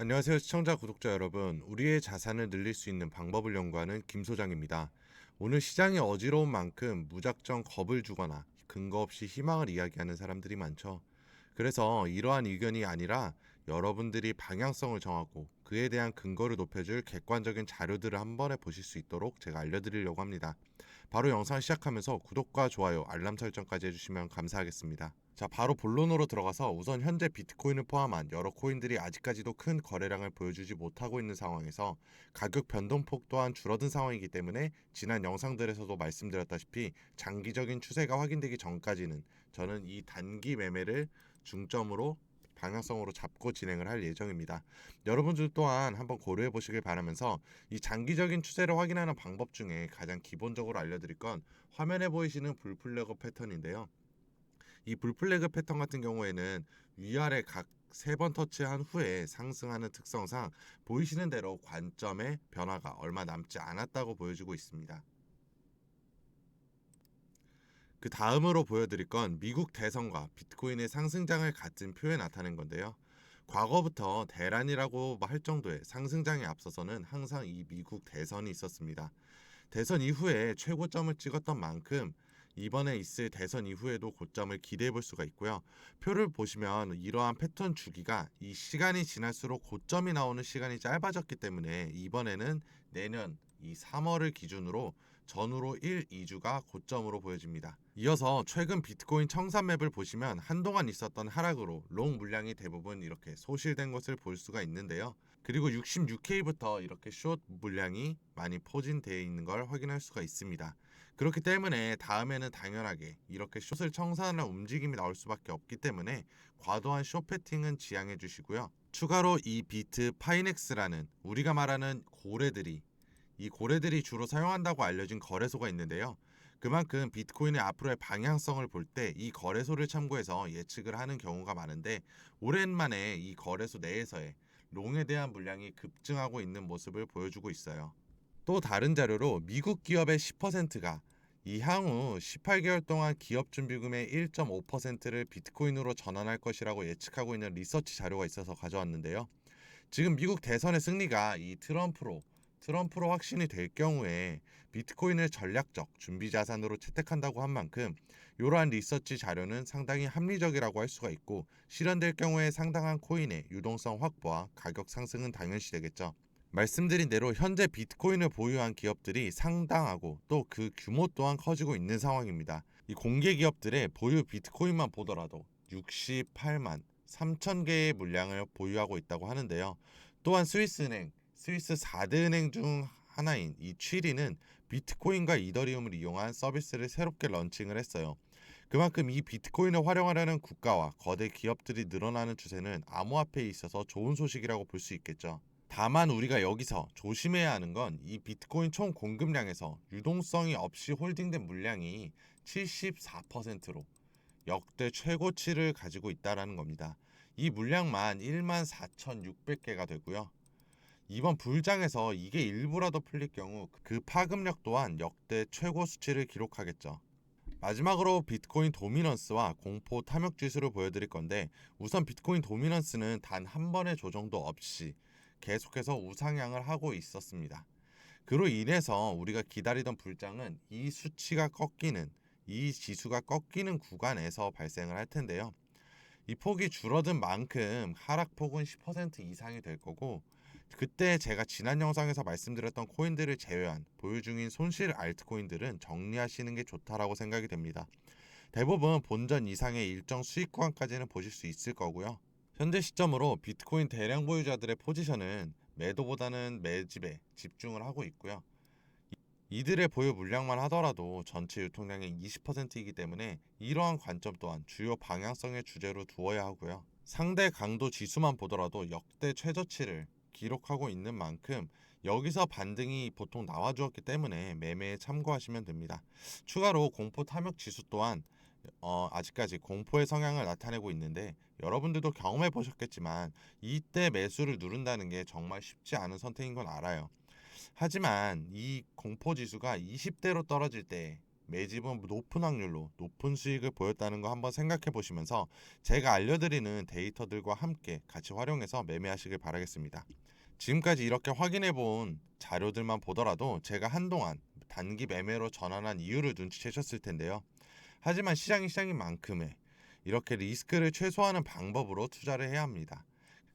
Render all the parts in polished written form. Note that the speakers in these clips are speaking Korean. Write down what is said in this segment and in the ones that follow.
안녕하세요 시청자 구독자 여러분, 우리의 자산을 늘릴 수 있는 방법을 연구하는 김 소장입니다. 오늘 시장이 어지러운 만큼 무작정 겁을 주거나 근거 없이 희망을 이야기하는 사람들이 많죠. 그래서 이러한 의견이 아니라 여러분들이 방향성을 정하고 그에 대한 근거를 높여줄 객관적인 자료들을 한 번에 보실 수 있도록 제가 알려드리려고 합니다. 바로 영상 시작하면서 구독과 좋아요, 알람 설정까지 해주시면 감사하겠습니다. 자, 바로 본론으로 들어가서 우선 현재 비트코인을 포함한 여러 코인들이 아직까지도 큰 거래량을 보여주지 못하고 있는 상황에서 가격 변동폭 또한 줄어든 상황이기 때문에 지난 영상들에서도 말씀드렸다시피 장기적인 추세가 확인되기 전까지는 저는 이 단기 매매를 중점으로 방향성으로 잡고 진행을 할 예정입니다. 여러분들 또한 한번 고려해 보시길 바라면서 이 장기적인 추세를 확인하는 방법 중에 가장 기본적으로 알려드릴 건 화면에 보이시는 불플래그 패턴인데요. 이 불플래그 패턴 같은 경우에는 위아래 각 3번 터치한 후에 상승하는 특성상 보이시는 대로 관점의 변화가 얼마 남지 않았다고 보여지고 있습니다. 그 다음으로 보여드릴 건 미국 대선과 비트코인의 상승장을 같은 표에 나타낸 건데요. 과거부터 대란이라고 할 정도의 상승장에 앞서서는 항상 이 미국 대선이 있었습니다. 대선 이후에 최고점을 찍었던 만큼 이번에 있을 대선 이후에도 고점을 기대해 볼 수가 있고요. 표를 보시면 이러한 패턴 주기가 이 시간이 지날수록 고점이 나오는 시간이 짧아졌기 때문에 이번에는 내년 이 3월을 기준으로 전후로 1, 2주가 고점으로 보여집니다. 이어서 최근 비트코인 청산 맵을 보시면 한동안 있었던 하락으로 롱 물량이 대부분 이렇게 소실된 것을 볼 수가 있는데요. 그리고 66K부터 이렇게 숏 물량이 많이 포진되어 있는 걸 확인할 수가 있습니다. 그렇기 때문에 다음에는 당연하게 이렇게 숏을 청산하는 움직임이 나올 수밖에 없기 때문에 과도한 숏 패팅은 지양해 주시고요. 추가로 이 비트 파이넥스라는 우리가 말하는 고래들이, 이 고래들이 주로 사용한다고 알려진 거래소가 있는데요. 그만큼 비트코인의 앞으로의 방향성을 볼 때 이 거래소를 참고해서 예측을 하는 경우가 많은데, 오랜만에 이 거래소 내에서의 롱에 대한 물량이 급증하고 있는 모습을 보여주고 있어요. 또 다른 자료로 미국 기업의 10%가 이 향후 18개월 동안 기업 준비금의 1.5%를 비트코인으로 전환할 것이라고 예측하고 있는 리서치 자료가 있어서 가져왔는데요. 지금 미국 대선의 승리가 이 트럼프로 확신이 될 경우에 비트코인을 전략적 준비 자산으로 채택한다고 한 만큼 이러한 리서치 자료는 상당히 합리적이라고 할 수가 있고, 실현될 경우에 상당한 코인의 유동성 확보와 가격 상승은 당연시 되겠죠. 말씀드린 대로 현재 비트코인을 보유한 기업들이 상당하고 또 그 규모 또한 커지고 있는 상황입니다. 이 공개 기업들의 보유 비트코인만 보더라도 68만 3천 개의 물량을 보유하고 있다고 하는데요. 또한 스위스 4대 은행 중 하나인 이 취리는 비트코인과 이더리움을 이용한 서비스를 새롭게 런칭을 했어요. 그만큼 이 비트코인을 활용하려는 국가와 거대 기업들이 늘어나는 추세는 암호화폐에 있어서 좋은 소식이라고 볼 수 있겠죠. 다만 우리가 여기서 조심해야 하는 건 이 비트코인 총 공급량에서 유동성이 없이 홀딩된 물량이 74%로 역대 최고치를 가지고 있다라는 겁니다. 이 물량만 14,600개가 되고요. 이번 불장에서 이게 일부라도 풀릴 경우 그 파급력 또한 역대 최고 수치를 기록하겠죠. 마지막으로 비트코인 도미넌스와 공포 탐욕 지수를 보여드릴 건데, 우선 비트코인 도미넌스는 단 한 번의 조정도 없이 계속해서 우상향을 하고 있었습니다. 그로 인해서 우리가 기다리던 불장은 이 수치가 꺾이는, 이 지수가 꺾이는 구간에서 발생을 할 텐데요. 이 폭이 줄어든 만큼 하락폭은 10% 이상이 될 거고, 그때 제가 지난 영상에서 말씀드렸던 코인들을 제외한 보유 중인 손실 알트코인들은 정리하시는 게 좋다라고 생각이 됩니다. 대부분 본전 이상의 일정 수익 구간까지는 보실 수 있을 거고요. 현재 시점으로 비트코인 대량 보유자들의 포지션은 매도보다는 매집에 집중을 하고 있고요. 이들의 보유 물량만 하더라도 전체 유통량의 20%이기 때문에 이러한 관점 또한 주요 방향성의 주제로 두어야 하고요. 상대 강도 지수만 보더라도 역대 최저치를 기록하고 있는 만큼 여기서 반등이 보통 나와주었기 때문에 매매에 참고하시면 됩니다. 추가로 공포 탐욕 지수 또한 아직까지 공포의 성향을 나타내고 있는데, 여러분들도 경험해 보셨겠지만 이때 매수를 누른다는 게 정말 쉽지 않은 선택인 건 알아요. 하지만 이 공포 지수가 20대로 떨어질 때 매집은 높은 확률로 높은 수익을 보였다는 거 한번 생각해 보시면서 제가 알려드리는 데이터들과 함께 같이 활용해서 매매하시길 바라겠습니다. 지금까지 이렇게 확인해 본 자료들만 보더라도 제가 한동안 단기 매매로 전환한 이유를 눈치채셨을 텐데요. 하지만 시장이 시장인 만큼의 이렇게 리스크를 최소화하는 방법으로 투자를 해야 합니다.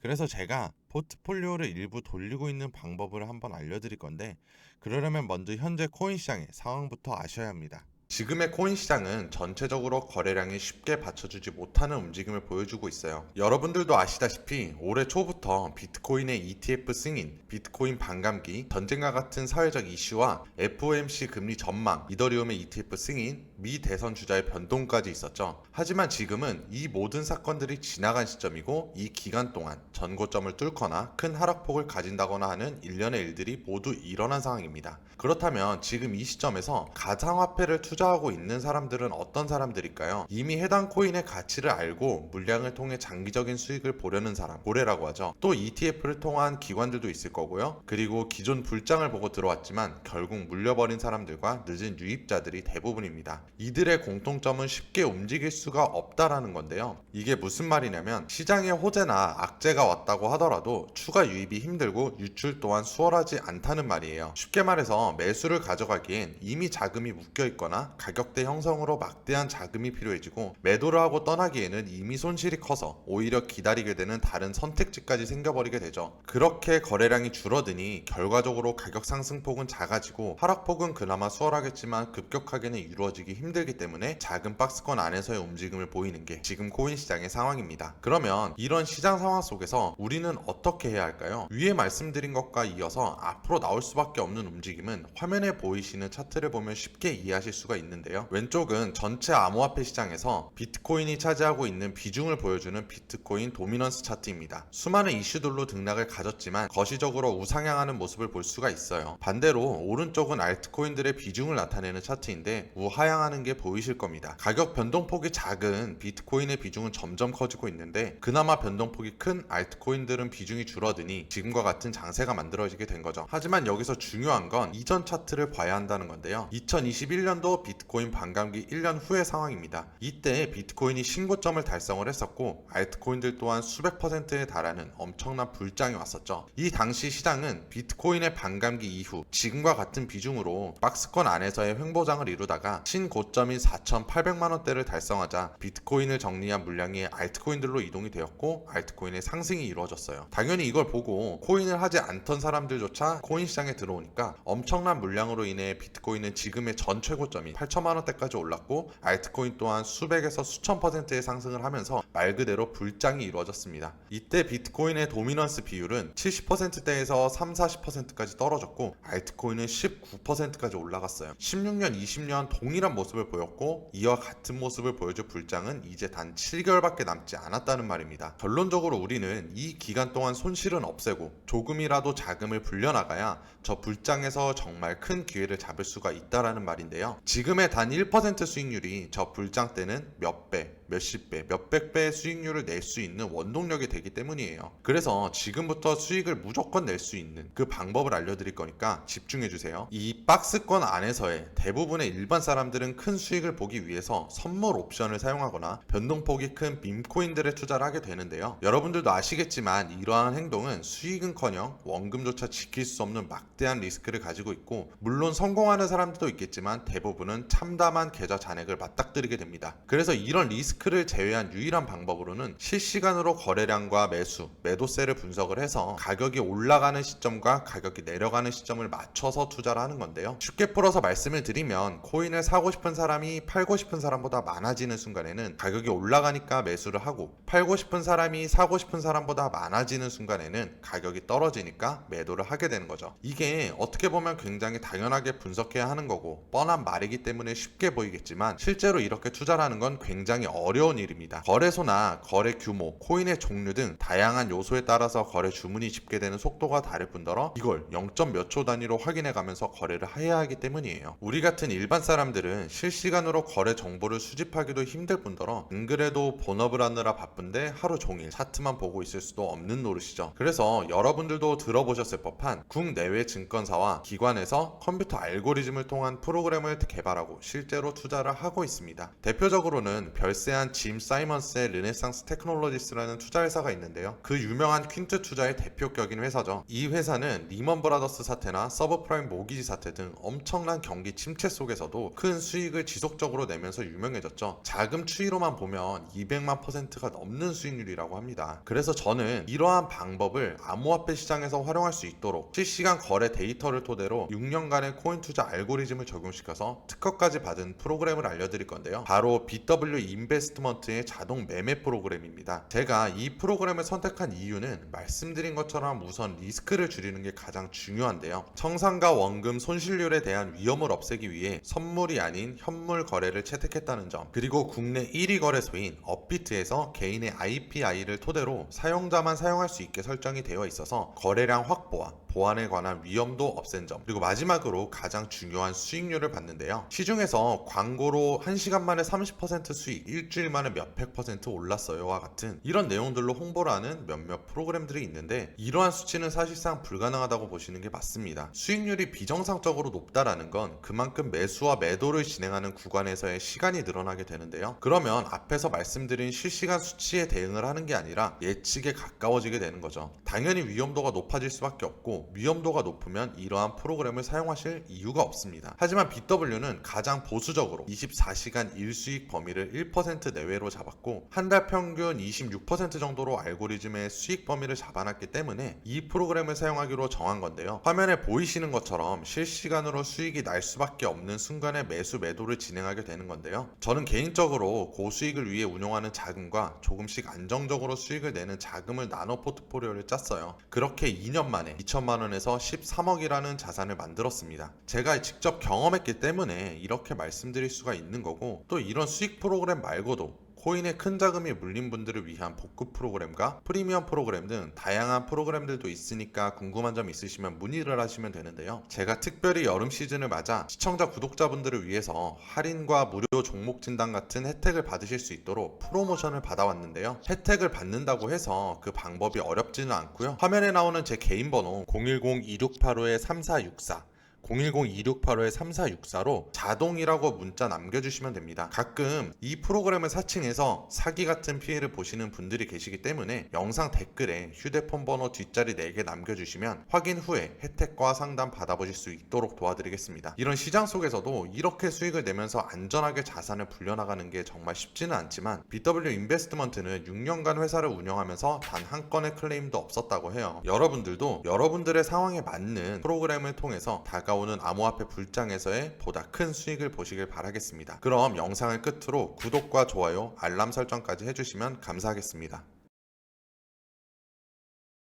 그래서 제가 포트폴리오를 일부 돌리고 있는 방법을 한번 알려드릴 건데, 그러려면 먼저 현재 코인 시장의 상황부터 아셔야 합니다. 지금의 코인 시장은 전체적으로 거래량이 쉽게 받쳐주지 못하는 움직임을 보여주고 있어요. 여러분들도 아시다시피 올해 초부터 비트코인의 ETF 승인, 비트코인 반감기, 전쟁과 같은 사회적 이슈와 FOMC 금리 전망, 이더리움의 ETF 승인, 미 대선 주자의 변동까지 있었죠. 하지만 지금은 이 모든 사건들이 지나간 시점이고, 이 기간 동안 전고점을 뚫거나 큰 하락폭을 가진다거나 하는 일련의 일들이 모두 일어난 상황입니다. 그렇다면 지금 이 시점에서 가상화폐를 투자하고 있는 사람들은 어떤 사람들일까요? 이미 해당 코인의 가치를 알고 물량을 통해 장기적인 수익을 보려는 사람, 고래라고 하죠. 또 ETF를 통한 기관들도 있을 거고요. 그리고 기존 불장을 보고 들어왔지만 결국 물려버린 사람들과 늦은 유입자들이 대부분입니다. 이들의 공통점은 쉽게 움직일 수가 없다라는 건데요. 이게 무슨 말이냐면, 시장에 호재나 악재가 왔다고 하더라도 추가 유입이 힘들고 유출 또한 수월하지 않다는 말이에요. 쉽게 말해서 매수를 가져가기엔 이미 자금이 묶여 있거나 가격대 형성으로 막대한 자금이 필요해지고, 매도를 하고 떠나기에는 이미 손실이 커서 오히려 기다리게 되는 다른 선택지까지 생겨버리게 되죠. 그렇게 거래량이 줄어드니 결과적으로 가격 상승폭은 작아지고 하락폭은 그나마 수월하겠지만 급격하게는 이루어지기 힘들기 때문에 작은 박스권 안에서의 움직임을 보이는 게 지금 코인 시장의 상황입니다. 그러면 이런 시장 상황 속에서 우리는 어떻게 해야 할까요? 위에 말씀드린 것과 이어서 앞으로 나올 수밖에 없는 움직임은 화면에 보이시는 차트를 보면 쉽게 이해하실 수가 있는데요. 왼쪽은 전체 암호화폐 시장에서 비트코인이 차지하고 있는 비중을 보여주는 비트코인 도미넌스 차트입니다. 수많은 이슈들로 등락을 가졌지만 거시적으로 우상향하는 모습을 볼 수가 있어요. 반대로 오른쪽은 알트코인들의 비중을 나타내는 차트인데 우하향하는 게 보이실 겁니다. 가격 변동폭이 작은 비트코인의 비중은 점점 커지고 있는데, 그나마 변동폭이 큰 알트코인들은 비중이 줄어드니 지금과 같은 장세가 만들어지게 된 거죠. 하지만 여기서 중요한 건 이전 차트를 봐야 한다는 건데요. 2021년도 비트코인 반감기 1년 후의 상황입니다. 이때 비트코인이 신고점을 달성을 했었고 알트코인들 또한 수백 퍼센트에 달하는 엄청난 불장이 왔었죠. 이 당시 시장은 비트코인의 반감기 이후 지금과 같은 비중으로 박스권 안에서의 횡보장을 이루다가 신고점인 4,800만원대를 달성하자 비트코인을 정리한 물량이 알트코인들로 이동이 되었고 알트코인의 상승이 이루어졌어요. 당연히 이걸 보고 코인을 하지 않던 사람들조차 코인 시장에 들어오니까 엄청난 물량으로 인해 비트코인은 지금의 전 최고점인 8천만원대까지 올랐고 알트코인 또한 수백에서 수천 퍼센트의 상승을 하면서 말 그대로 불장이 이루어졌습니다. 이때 비트코인의 도미넌스 비율은 70%대에서 30-40%까지 떨어졌고 알트코인은 19%까지 올라갔어요. 16년, 20년 동일한 모습을 보였고 이와 같은 모습을 보여줄 불장은 이제 단 7개월밖에 남지 않았다는 말입니다. 결론적으로 우리는 이 기간 동안 손실은 없애고 조금이라도 자금을 불려나가야 저 불장에서 정말 큰 기회를 잡을 수가 있다라는 말인데요. 지금의 단 1% 수익률이 저 불장 때는 몇 배, 몇십 배, 몇백 배의 수익률을 낼 수 있는 원동력이 되기 때문이에요. 그래서 지금부터 수익을 무조건 낼 수 있는 그 방법을 알려드릴 거니까 집중해 주세요. 이 박스권 안에서의 대부분의 일반 사람들은 큰 수익을 보기 위해서 선물 옵션을 사용하거나 변동폭이 큰 밈코인들에 투자를 하게 되는데요. 여러분들도 아시겠지만 이러한 행동은 수익은커녕 원금조차 지킬 수 없는 막대한 리스크를 가지고 있고, 물론 성공하는 사람들도 있겠지만 대부분은 참담한 계좌 잔액을 맞닥뜨리게 됩니다. 그래서 이런 리스크를 제외한 유일한 방법으로는 실시간으로 거래량과 매수, 매도세를 분석을 해서 가격이 올라가는 시점과 가격이 내려가는 시점을 맞춰서 투자를 하는 건데요. 쉽게 풀어서 말씀을 드리면 코인을 사고 싶은 사람이 팔고 싶은 사람보다 많아지는 순간에는 가격이 올라가니까 매수를 하고, 팔고 싶은 사람이 사고 싶은 사람보다 많아지는 순간에는 가격이 떨어지니까 매도를 하게 되는 거죠. 이게 어떻게 보면 굉장히 당연하게 분석해야 하는 거고 뻔한 말이기 때문에 쉽게 보이겠지만 실제로 이렇게 투자를 하는 건 굉장히 어려운 일입니다. 거래소나 거래 규모, 코인의 종류 등 다양한 요소에 따라서 거래 주문이 집계되는 속도가 다를 뿐더러 이걸 0. 몇 초 단위로 확인해 가면서 거래를 해야 하기 때문이에요. 우리 같은 일반 사람들은 실시간으로 거래 정보를 수집하기도 힘들 뿐더러 안 그래도 본업을 하느라 바쁜데 하루 종일 차트만 보고 있을 수도 없는 노릇이죠. 그래서 여러분들도 들어보셨을 법한 국내외 증권사와 기관에서 컴퓨터 알고리즘을 통한 프로그램을 개발하고 실제로 투자를 하고 있습니다. 대표적으로는 별세한 짐 사이먼스의 르네상스 테크놀로지스라는 투자 회사가 있는데요. 그 유명한 퀸트 투자의 대표격인 회사죠. 이 회사는 리먼 브라더스 사태나 서브프라임 모기지 사태 등 엄청난 경기 침체 속에서도 큰 수익을 지속적으로 내면서 유명해졌죠. 자금 추이로만 보면 200만 %가 넘는 수익률이라고 합니다. 그래서 저는 이러한 방법을 암호화폐 시장에서 활용할 수 있도록 실시간 거래 데이터를 토대로 6년간의 코인 투자 알고리즘을 적용시켜서 특허까지 받은 프로그램을 알려드릴 건데요. 바로 BW 인베스트먼트의 자동 매매 프로그램입니다. 제가 이 프로그램을 선택한 이유는 말씀드린 것처럼 우선 리스크를 줄이는 게 가장 중요한데요. 청산과 원금 손실률에 대한 위험을 없애기 위해 선물이 아닌 현물 거래를 채택했다는 점, 그리고 국내 1위 거래소인 업비트에서 개인의 IPI를 토대로 사용자만 사용할 수 있게 설정이 되어 있어서 거래량 확보와 보안에 관한 위험도 없앤 점, 그리고 마지막으로 가장 중요한 수익률을 받는데요. 시중에서 광고로 1시간 만에 30% 수익, 일주일 만에 몇백 % 올랐어요와 같은 이런 내용들로 홍보를 하는 몇몇 프로그램들이 있는데, 이러한 수치는 사실상 불가능하다고 보시는 게 맞습니다. 수익률이 비정상적으로 높다라는 건 그만큼 매수와 매도를 진행하는 구간에서의 시간이 늘어나게 되는데요. 그러면 앞에서 말씀드린 실시간 수치에 대응을 하는 게 아니라 예측에 가까워지게 되는 거죠. 당연히 위험도가 높아질 수밖에 없고, 위험도가 높으면 이러한 프로그램을 사용하실 이유가 없습니다. 하지만 BW는 가장 보수적으로 24시간 일수익 범위를 1% 내외로 잡았고, 한 달 평균 26% 정도로 알고리즘의 수익 범위를 잡아놨기 때문에 이 프로그램을 사용하기로 정한 건데요. 화면에 보이시는 것처럼 실시간으로 수익이 날 수밖에 없는 순간에 매수 매도를 진행하게 되는 건데요. 저는 개인적으로 고수익을 위해 운용하는 자금과 조금씩 안정적으로 수익을 내는 자금을 나눠 포트폴리오를 짰어요. 그렇게 2년 만에 2천만 원에서 13억이라는 자산을 만들었습니다. 제가 직접 경험했기 때문에 이렇게 말씀드릴 수가 있는 거고, 또 이런 수익 프로그램 말고도 코인에 큰 자금이 물린 분들을 위한 복구 프로그램과 프리미엄 프로그램 등 다양한 프로그램들도 있으니까 궁금한 점 있으시면 문의를 하시면 되는데요. 제가 특별히 여름 시즌을 맞아 시청자 구독자분들을 위해서 할인과 무료 종목 진단 같은 혜택을 받으실 수 있도록 프로모션을 받아왔는데요. 혜택을 받는다고 해서 그 방법이 어렵지는 않고요. 화면에 나오는 제 개인 번호 010-2685-3464 010-2685-3464로 자동이라고 문자 남겨주시면 됩니다. 가끔 이 프로그램을 사칭해서 사기 같은 피해를 보시는 분들이 계시기 때문에 영상 댓글에 휴대폰 번호 뒷자리 4개 남겨주시면 확인 후에 혜택과 상담 받아보실 수 있도록 도와드리겠습니다. 이런 시장 속에서도 이렇게 수익을 내면서 안전하게 자산을 불려나가는 게 정말 쉽지는 않지만, BW 인베스트먼트는 6년간 회사를 운영하면서 단 한 건의 클레임도 없었다고 해요. 여러분들도 여러분들의 상황에 맞는 프로그램을 통해서 다가오는 암호화폐 불장에서의 보다 큰 수익을 보시길 바라겠습니다. 그럼 영상을 끝으로 구독과 좋아요, 알람 설정까지 해주시면 감사하겠습니다.